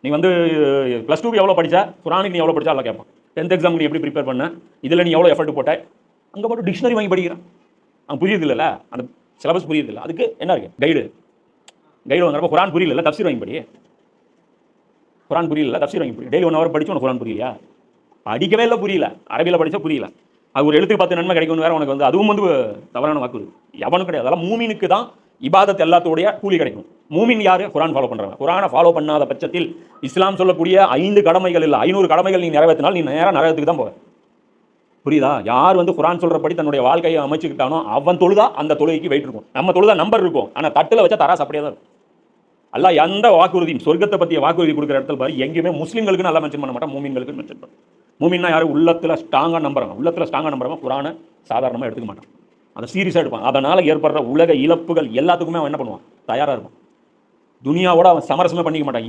நீ வந்து +2 எவ்வளோ படிச்சா, குரானுக்கு நீ எவ்வளோ படிச்சா எல்லாம் கேட்பான். 10th எக்ஸாம் நீ எப்படி ப்ரிப்பேர் பண்ண, இதில் நீ எவ்வளோ எஃபர்ட் போட்ட, அங்கே மட்டும் டிக்ஷனரி வாங்கி படிக்கிறான். அவன் புரியுது இல்லைல்ல, அந்த சிலபஸ் புரியுது இல்லை, அதுக்கு என்ன இருக்கு கைடு வாங்குறப்ப குரான் புரியல, தப்சீர் வாங்கி படி. குரான் புரியல, தப்சீர் வாங்கி படி. டெய்லி 1 hour படிச்சு உனக்கு குரான் புரியலையா? படிக்கவே இல்லை, புரியல. அரபியில் படித்தா புரியல. அது ஒரு எழுத்துக்கு 10 நன்மை கிடைக்கும்னு வேற உனக்கு வந்து அதுவும் வந்து தவறான வாக்குறுதி. எவனும் கிடையாது. அதெல்லாம் மூமினுக்கு தான் இபாதத் எல்லாத்தோடைய கூலி கிடைக்கும். மூமின் யாரு? குரான் ஃபாலோ பண்றவங்க. குரானை ஃபாலோ பண்ணாத பட்சத்தில் இஸ்லாம் சொல்லக்கூடிய 5 கடமைகள் இல்லை 500 கடமைகள் நீ நிறைவேற்றினால் நீ நேராக நரகத்துக்கு தான் போவ. புரியுதா? யார் வந்து குரான் சொல்றபடி தன்னுடைய வாழ்க்கையை அமைச்சுக்கிட்டானோ அவன் தொழுதா அந்த தொழுகைக்கு வெயிட் இருக்கும். நம்ம தொழுதா நம்பர் இருக்கும், ஆனால் தட்டில் வச்சா தராசு அப்படியே தான் இருக்கும். அல்லாஹ் எந்த வாக்குறுதியும் சொர்க்கத்தை பற்றிய வாக்குறுதி கொடுக்குற இடத்துல பாரு எங்கேயுமே முஸ்லீம்களுக்கு நல்லா மென்ஷன் பண்ண மாட்டான், மூமின்களுக்கு மென்ஷன் பண்ண. மூமின்னா யாரும் உள்ளத்தில் ஸ்ட்ராங்காக நம்புறாங்க. உள்ளத்தில் ஸ்ட்ராங்காக நம்புறவங்க குரானை சாதாரணமாக எடுத்துக்க மாட்டான், அதை சீரியஸாக எடுப்பான். அதனால் ஏற்படுற உலக இழப்புகள் எல்லாத்துக்குமே அவன் என்ன பண்ணுவான்? தயாராக இருப்பான். துனியாவோட அவன் சமரசமே பண்ணிக்க மாட்டான்.